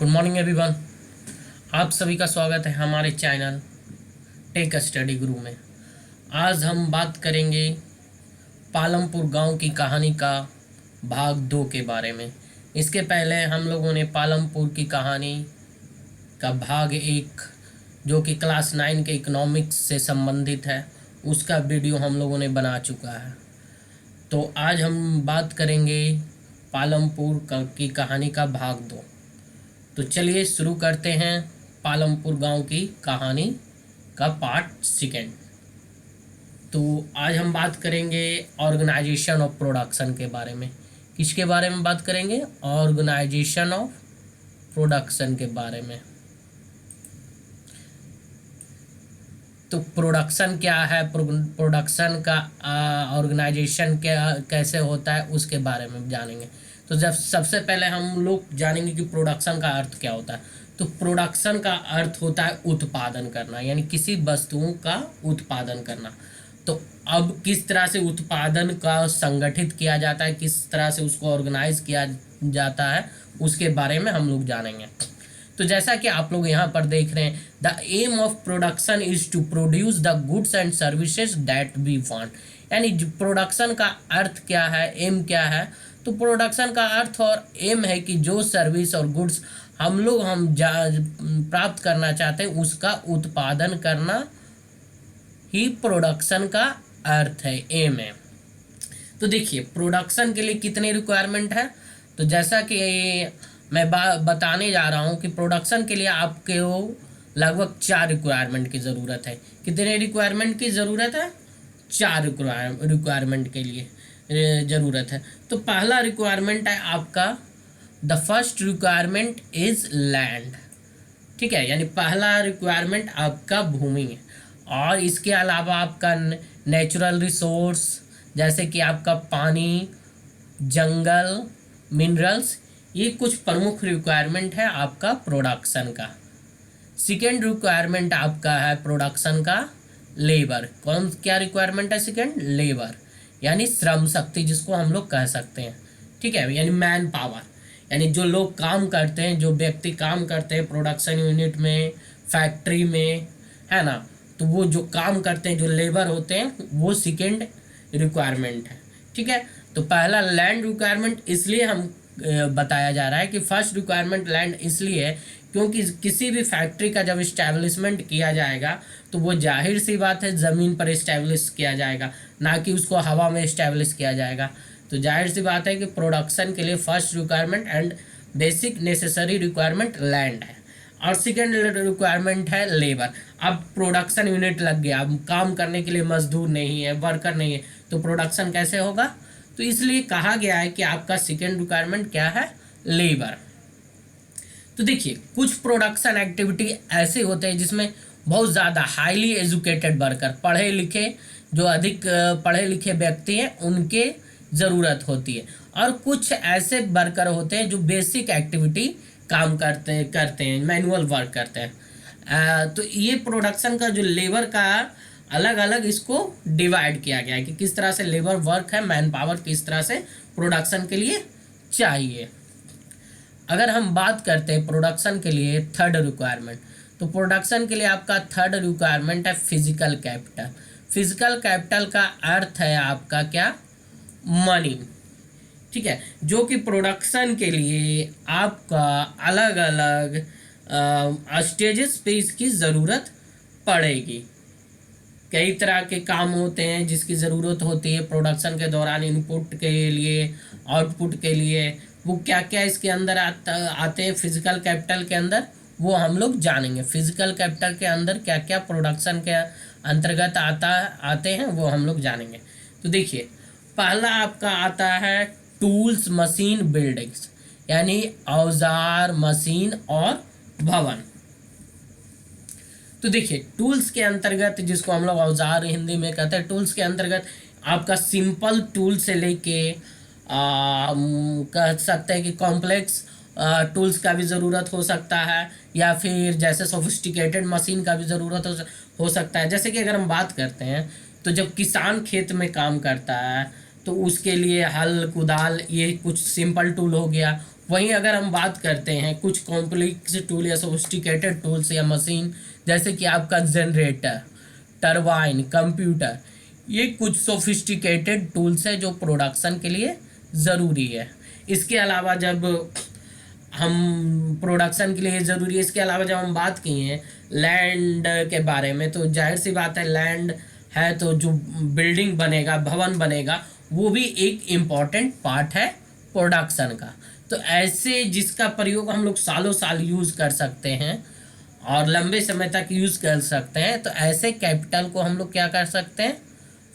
Good morning everyone. आप सभी का स्वागत है हमारे चैनल टेक स्टडी गुरु में। आज हम बात करेंगे पालमपुर गांव की कहानी का भाग 2 के बारे में। इसके पहले हम लोगों ने पालमपुर की कहानी का भाग 1 जो कि क्लास 9 के इकोनॉमिक्स से संबंधित है उसका वीडियो हम लोगों ने बना चुका है। तो आज हम बात करेंगे पालमपुर की कहानी का भाग 2। तो चलिए शुरू करते हैं पालमपुर गांव की कहानी का पार्ट 2। तो आज हम बात करेंगे ऑर्गेनाइजेशन ऑफ प्रोडक्शन के बारे में। किसके बारे में बात करेंगे? ऑर्गेनाइजेशन ऑफ प्रोडक्शन के बारे में। तो प्रोडक्शन क्या है, प्रोडक्शन का ऑर्गेनाइजेशन क्या कैसे होता है उसके बारे में जानेंगे। तो जब सबसे पहले हम लोग जानेंगे कि प्रोडक्शन का अर्थ क्या होता है। तो प्रोडक्शन का अर्थ होता है उत्पादन करना, यानी किसी वस्तुओं का उत्पादन करना। तो अब किस तरह से उत्पादन का संगठित किया जाता है, किस तरह से उसको ऑर्गेनाइज किया जाता है उसके बारे में हम लोग जानेंगे। तो जैसा कि आप लोग यहाँ पर देख रहे हैं, the aim of production is to produce the goods and services that we want. यानी प्रोडक्शन का अर्थ क्या है, एम क्या है? तो प्रोडक्शन का अर्थ और एम है कि जो सर्विस और गुड्स हम लोग प्राप्त करना चाहते हैं उसका उत्पादन करना ही प्रोडक्शन का अर्थ है, एम है। तो देखिए प्रोडक्शन के लिए कितने रिक्वायरमेंट है। तो जैसा कि मैं बताने जा रहा हूँ कि प्रोडक्शन के लिए आपको लगभग 4 रिक्वायरमेंट की ज़रूरत है। कितने रिक्वायरमेंट की ज़रूरत है? 4 रिक्वायरमेंट के लिए ज़रूरत है। तो पहला रिक्वायरमेंट है आपका, the first requirement is land. ठीक है, यानी पहला रिक्वायरमेंट आपका भूमि है। और इसके अलावा आपका नेचुरल रिसोर्स जैसे कि आपका पानी, जंगल, मिनरल्स, ये कुछ प्रमुख रिक्वायरमेंट है आपका प्रोडक्शन का। सेकेंड रिक्वायरमेंट आपका है प्रोडक्शन का लेबर। क्या रिक्वायरमेंट है? सेकेंड लेबर, यानी श्रम शक्ति जिसको हम लोग कह सकते हैं। ठीक है, यानी मैन पावर, यानी जो लोग काम करते हैं, जो व्यक्ति काम करते हैं प्रोडक्शन यूनिट में, फैक्ट्री में, है ना। तो वो जो काम करते हैं, जो लेबर होते हैं, वो सेकेंड रिक्वायरमेंट है। ठीक है, तो पहला लैंड रिक्वायरमेंट इसलिए हम बताया जा रहा है कि फर्स्ट रिक्वायरमेंट लैंड इसलिए है क्योंकि किसी भी फैक्ट्री का जब इस्टेब्लिशमेंट किया जाएगा तो वो जाहिर सी बात है ज़मीन पर इस्टेब्लिश किया जाएगा, ना कि उसको हवा में इस्टेब्लिश किया जाएगा। तो जाहिर सी बात है कि प्रोडक्शन के लिए first requirement and basic necessary requirement land है और सेकेंड रिक्वायरमेंट है लेबर। अब प्रोडक्शन यूनिट लग गया, अब काम करने के लिए मजदूर नहीं है, वर्कर नहीं है, तो प्रोडक्शन कैसे होगा? तो इसलिए कहा गया है कि आपका सेकेंड रिक्वायरमेंट क्या है? लेबर। तो देखिए कुछ प्रोडक्शन एक्टिविटी ऐसे होते हैं जिसमें बहुत ज़्यादा हाईली एजुकेटेड वर्कर, पढ़े लिखे, जो अधिक पढ़े लिखे व्यक्ति हैं उनके ज़रूरत होती है। और कुछ ऐसे वर्कर होते हैं जो बेसिक एक्टिविटी काम करते हैं, मैनुअल वर्क करते हैं। तो ये प्रोडक्शन का जो लेबर का अलग अलग इसको डिवाइड किया गया है कि किस तरह से लेबर वर्क है, मैन पावर किस तरह से प्रोडक्शन के लिए चाहिए। अगर हम बात करते हैं प्रोडक्शन के लिए थर्ड रिक्वायरमेंट, तो प्रोडक्शन के लिए आपका थर्ड रिक्वायरमेंट है फिजिकल कैपिटल। फिजिकल कैपिटल का अर्थ है आपका क्या? मनी। ठीक है, जो कि प्रोडक्शन के लिए आपका अलग अलग स्टेजेस पे इसकी ज़रूरत पड़ेगी। कई तरह के काम होते हैं जिसकी ज़रूरत होती है प्रोडक्शन के दौरान, इनपुट के लिए, आउटपुट के लिए। वो क्या क्या इसके अंदर आते हैं फिजिकल कैपिटल के अंदर, वो हम लोग जानेंगे। फिजिकल कैपिटल के अंदर क्या क्या प्रोडक्शन के अंतर्गत आते हैं वो हम लोग जानेंगे। तो देखिए पहला आपका आता है टूल्स, मशीन, बिल्डिंग्स, यानी औजार, मशीन और भवन। तो देखिए टूल्स के अंतर्गत, जिसको हम लोग औजार हिंदी में कहते हैं, टूल्स के अंतर्गत आपका सिंपल टूल से लेके कह सकते हैं कि कॉम्प्लेक्स टूल्स का भी ज़रूरत हो सकता है, या फिर जैसे सोफिस्टिकेटेड मशीन का भी ज़रूरत हो सकता है। जैसे कि अगर हम बात करते हैं तो जब किसान खेत में काम करता है तो उसके लिए हल, कुदाल, ये कुछ सिंपल टूल हो गया। वहीं अगर हम बात करते हैं कुछ कॉम्प्लेक्स टूल या सोफिस्टिकेटेड टूल्स या मशीन, जैसे कि आपका जनरेटर, टरबाइन, कंप्यूटर, ये कुछ सोफिस्टिकेटेड टूल्स है जो प्रोडक्शन के लिए ज़रूरी है। इसके अलावा जब हम प्रोडक्शन के लिए ज़रूरी है, इसके अलावा जब हम बात किए हैं लैंड के बारे में, तो जाहिर सी बात है लैंड है तो जो बिल्डिंग बनेगा, भवन बनेगा, वो भी एक इम्पॉर्टेंट पार्ट है प्रोडक्शन का। तो ऐसे जिसका प्रयोग हम लोग सालों साल यूज़ कर सकते हैं और लंबे समय तक यूज़ कर सकते हैं, तो ऐसे कैपिटल को हम लोग क्या कर सकते हैं,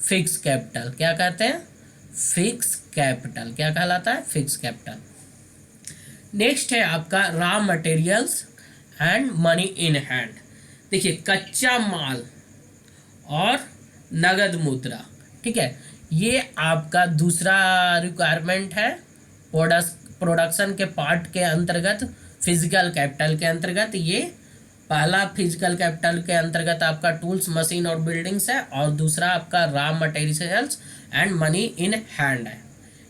फिक्स कैपिटल। क्या कहते हैं, फिक्स कैपिटल। क्या कहलाता है, फिक्स कैपिटल। नेक्स्ट है आपका raw materials and money in hand. देखिए कच्चा माल और नगद मुद्रा, ठीक है, ये आपका दूसरा रिक्वायरमेंट है प्रोडक्शन के पार्ट के अंतर्गत, फिजिकल कैपिटल के अंतर्गत। ये पहला फिजिकल कैपिटल के अंतर्गत आपका टूल्स, मशीन और बिल्डिंग्स है, और दूसरा आपका raw materials and money in hand है,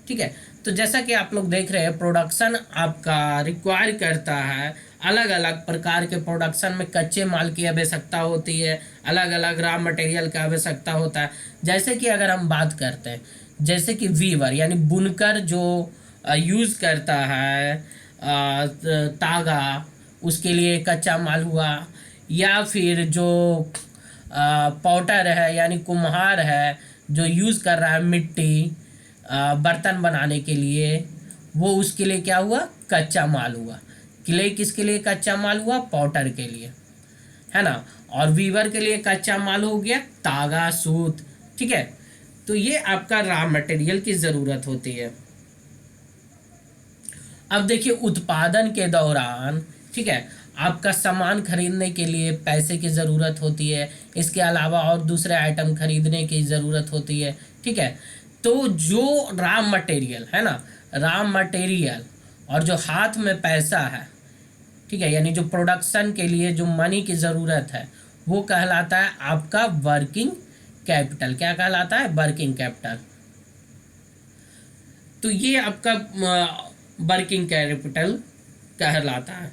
ठीक है। तो जैसा कि आप लोग देख रहे हैं, प्रोडक्शन आपका रिक्वायर करता है अलग अलग प्रकार के प्रोडक्शन में कच्चे माल की आवश्यकता होती है, अलग अलग रॉ मटेरियल की आवश्यकता होता है। जैसे कि अगर हम बात करते हैं, जैसे कि वीवर यानी बुनकर जो यूज़ करता है तागा, उसके लिए कच्चा माल हुआ, या फिर जो पॉटर है यानी कुम्हार है जो यूज़ कर रहा है मिट्टी बर्तन बनाने के लिए, वो उसके लिए क्या हुआ, कच्चा माल हुआ। क्ले किसके लिए कच्चा माल हुआ, पॉटर के लिए, है ना। और वीवर के लिए कच्चा माल हो गया तागा, सूत, ठीक है। तो ये आपका रॉ मटेरियल की ज़रूरत होती है। अब देखिए उत्पादन के दौरान, ठीक है, आपका सामान खरीदने के लिए पैसे की ज़रूरत होती है, इसके अलावा और दूसरे आइटम खरीदने की ज़रूरत होती है, ठीक है। तो जो रॉ मटेरियल है ना, रॉ मटेरियल और जो हाथ में पैसा है, ठीक है, यानी जो प्रोडक्शन के लिए जो मनी की ज़रूरत है, वो कहलाता है आपका वर्किंग कैपिटल। क्या कहलाता है, वर्किंग कैपिटल। तो ये आपका वर्किंग कैपिटल कहलाता है।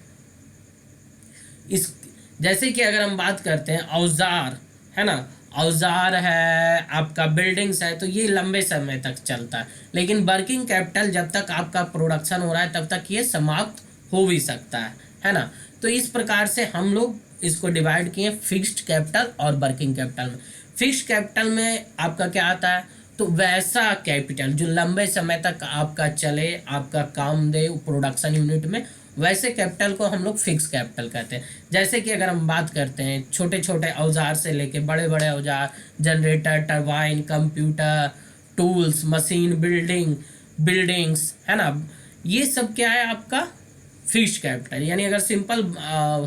इस जैसे कि अगर हम बात करते हैं औजार, है ना, औजार है आपका, बिल्डिंग्स है, तो ये लंबे समय तक चलता है। लेकिन वर्किंग कैपिटल जब तक आपका प्रोडक्शन हो रहा है तब तक ये समाप्त हो भी सकता है ना। तो इस प्रकार से हम लोग इसको डिवाइड किए फिक्स्ड कैपिटल और वर्किंग कैपिटल में। फिक्स्ड कैपिटल में आपका क्या आता है, तो वैसा कैपिटल जो लंबे समय तक आपका चले, आपका काम दे प्रोडक्शन यूनिट में, वैसे कैपिटल को हम लोग फिक्स कैपिटल कहते हैं। जैसे कि अगर हम बात करते हैं छोटे छोटे औजार से लेके बड़े बड़े औजार, generator, turbine, computer, tools, machine, buildings, है ना, ये सब क्या है आपका फिक्स्ड कैपिटल। यानी अगर सिंपल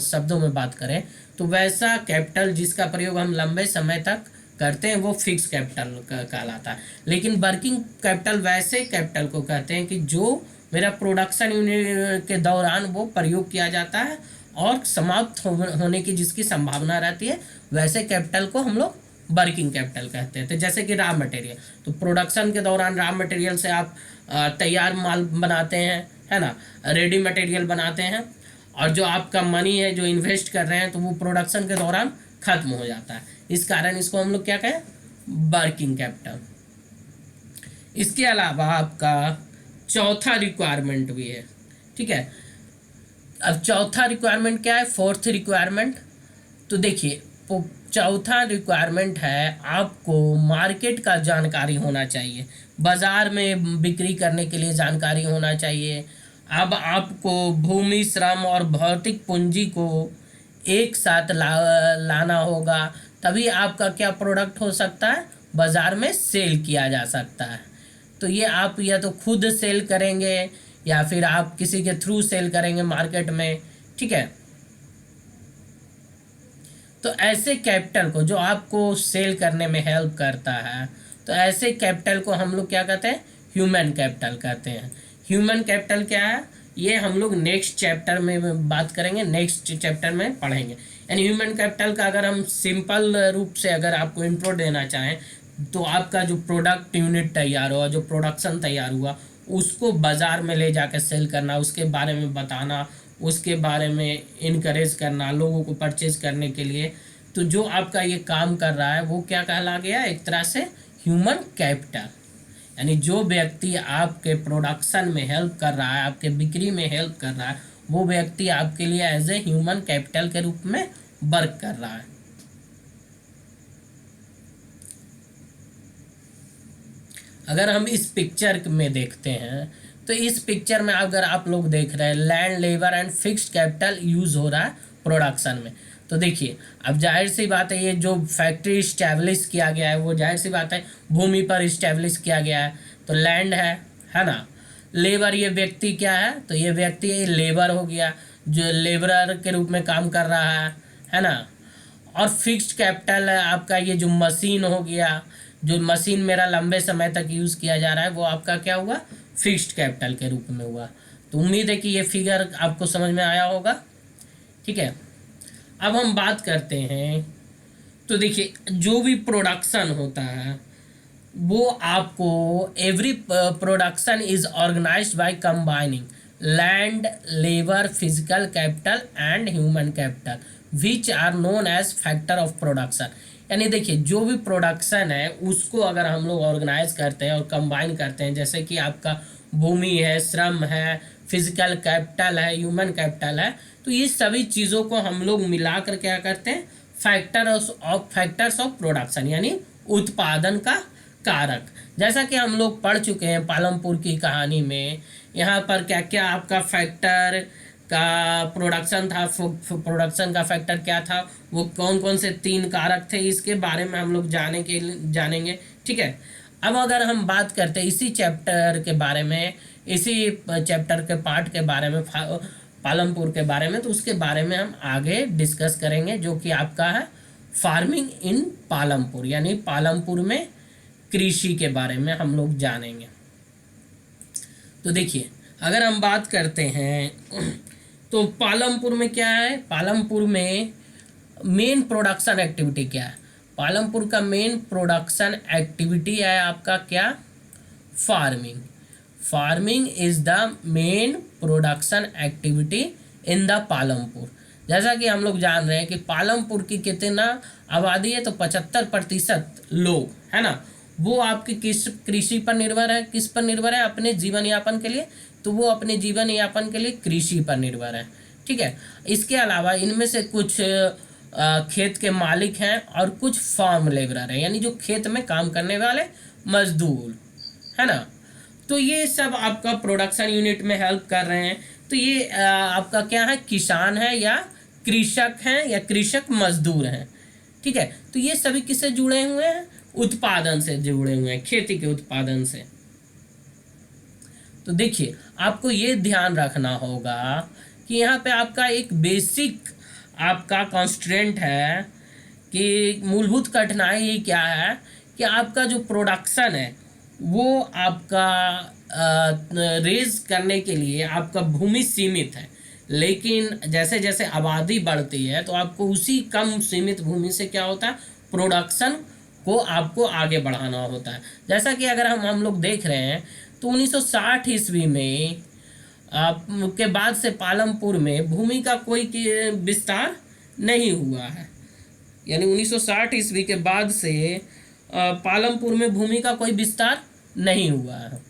शब्दों में बात करें तो वैसा कैपिटल जिसका प्रयोग हम लंबे समय तक करते हैं वो फिक्स कैपिटल कहलाता है। लेकिन वर्किंग कैपिटल वैसे कैपिटल को कहते हैं कि जो मेरा प्रोडक्शन यूनिट के दौरान वो प्रयोग किया जाता है और समाप्त होने की जिसकी संभावना रहती है, वैसे कैपिटल को हम लोग वर्किंग कैपिटल कहते हैं। तो जैसे कि रॉ मटेरियल, तो प्रोडक्शन के दौरान रॉ मटेरियल से आप तैयार माल बनाते हैं, है ना, रेडी मटेरियल बनाते हैं, और जो आपका मनी है जो इन्वेस्ट कर रहे हैं तो वो प्रोडक्शन के दौरान खत्म हो जाता है। इस कारण इसको हम लोग क्या कहें, वर्किंग कैपिटल। इसके अलावा आपका चौथा रिक्वायरमेंट भी है, ठीक है। अब चौथा रिक्वायरमेंट क्या है, फोर्थ रिक्वायरमेंट। तो देखिए चौथा रिक्वायरमेंट है आपको मार्केट का जानकारी होना चाहिए, बाजार में बिक्री करने के लिए जानकारी होना चाहिए। अब आपको भूमि, श्रम और भौतिक पूंजी को एक साथ लाना होगा, तभी आपका क्या प्रोडक्ट हो सकता है, बाजार में सेल किया जा सकता है। तो ये आप या तो खुद सेल करेंगे या फिर आप किसी के थ्रू सेल करेंगे मार्केट में, ठीक है। तो ऐसे कैपिटल को जो आपको सेल करने में हेल्प करता है, तो ऐसे कैपिटल को हम लोग क्या कहते हैं, ह्यूमन कैपिटल कहते हैं। ह्यूमन कैपिटल क्या है, ये हम लोग नेक्स्ट चैप्टर में बात करेंगे, नेक्स्ट चैप्टर में पढ़ेंगे। यानी ह्यूमन कैपिटल का अगर हम सिंपल रूप से अगर आपको इंट्रो देना चाहें, तो आपका जो प्रोडक्ट यूनिट तैयार हुआ, जो प्रोडक्शन तैयार हुआ, उसको बाज़ार में ले जाकर सेल करना, उसके बारे में बताना, उसके बारे में इनकरेज करना लोगों को परचेज करने के लिए। तो जो आपका ये काम कर रहा है वो क्या कहला गया, एक तरह से ह्यूमन कैपिटल। यानी जो व्यक्ति आपके प्रोडक्शन में हेल्प कर रहा है, आपके बिक्री में हेल्प कर रहा है, वो व्यक्ति आपके लिए एज ए ह्यूमन कैपिटल के रूप में वर्क कर रहा है। अगर हम इस पिक्चर में देखते हैं तो इस पिक्चर में अगर आप लोग देख रहे हैं land, labour and fixed capital use हो रहा है प्रोडक्शन में। तो देखिए अब जाहिर सी बात है, ये जो फैक्ट्री इस्टेब्लिश किया गया है वो जाहिर सी बात है भूमि पर इस्टेब्लिश किया गया है। तो लैंड है ना। लेबर, ये व्यक्ति क्या है, तो ये व्यक्ति लेबर हो गया, जो लेबरर के रूप में काम कर रहा है ना। और फिक्स्ड कैपिटल है आपका ये जो मशीन हो गया, जो मशीन मेरा लंबे समय तक यूज़ किया जा रहा है वो आपका क्या हुआ, फिक्स्ड कैपिटल के रूप में हुआ। तो उम्मीद है कि ये फिगर आपको समझ में आया होगा। ठीक है, अब हम बात करते हैं। तो देखिए जो भी प्रोडक्शन होता है वो आपको every production is organised by combining land, labour, physical capital and human capital which are known as factor of production. यानी देखिए जो भी प्रोडक्शन है उसको अगर हम लोग ऑर्गेनाइज करते हैं और कंबाइन करते हैं, जैसे कि आपका भूमि है, श्रम है, फिजिकल कैपिटल है, ह्यूमन कैपिटल है, तो ये सभी चीज़ों को हम लोग मिलाकर क्या करते हैं, फैक्टर्स ऑफ प्रोडक्शन यानी उत्पादन का कारक। जैसा कि हम लोग पढ़ चुके हैं पालमपुर की कहानी में, यहाँ पर क्या क्या आपका फैक्टर का प्रोडक्शन था, प्रोडक्शन का फैक्टर क्या था, वो कौन कौन से 3 कारक थे, इसके बारे में हम लोग जानेंगे। ठीक है, अब अगर हम बात करते हैं इसी चैप्टर के बारे में, इसी चैप्टर के पार्ट के बारे में, पालमपुर के बारे में, तो उसके बारे में हम आगे डिस्कस करेंगे, जो कि आपका है फार्मिंग इन पालमपुर, यानी पालमपुर में कृषि के बारे में हम लोग जानेंगे। तो देखिए अगर हम बात करते हैं तो पालमपुर में क्या है, पालमपुर में मेन प्रोडक्शन एक्टिविटी क्या है, पालमपुर का मेन प्रोडक्शन एक्टिविटी है आपका क्या, farming. Farming is the main production activity in the Palampur. जैसा कि हम लोग जान रहे हैं कि पालमपुर की कितना आबादी है, तो 75% लोग है ना, वो आपकी कृषि पर निर्भर है। किस पर निर्भर है, अपने जीवन यापन के लिए, तो वो अपने जीवन यापन के लिए कृषि पर निर्भर है। ठीक है, इसके अलावा इनमें से कुछ खेत के मालिक हैं और कुछ फार्म लेबरर हैं, यानी जो खेत में काम करने वाले मजदूर है ना। तो ये सब आपका प्रोडक्शन यूनिट में हेल्प कर रहे हैं। तो ये आपका क्या है, किसान है या कृषक हैं या कृषक मजदूर हैं। ठीक है, तो ये सभी किससे जुड़े हुए हैं, उत्पादन से जुड़े हुए हैं, खेती के उत्पादन से। तो देखिए आपको ये ध्यान रखना होगा कि यहाँ पे आपका एक बेसिक आपका कॉन्स्ट्रेंट है कि मूलभूत कठिनाई क्या है कि आपका जो प्रोडक्शन है वो आपका रेज करने के लिए आपका भूमि सीमित है, लेकिन जैसे जैसे आबादी बढ़ती है तो आपको उसी कम सीमित भूमि से क्या होता है, प्रोडक्शन को आपको आगे बढ़ाना होता है। जैसा कि अगर हम लोग देख रहे हैं तो 1960 ईस्वी में के बाद से पालमपुर में भूमि का कोई विस्तार नहीं हुआ है, यानी 1960 ईस्वी के बाद से पालमपुर में भूमि का कोई विस्तार नहीं हुआ है।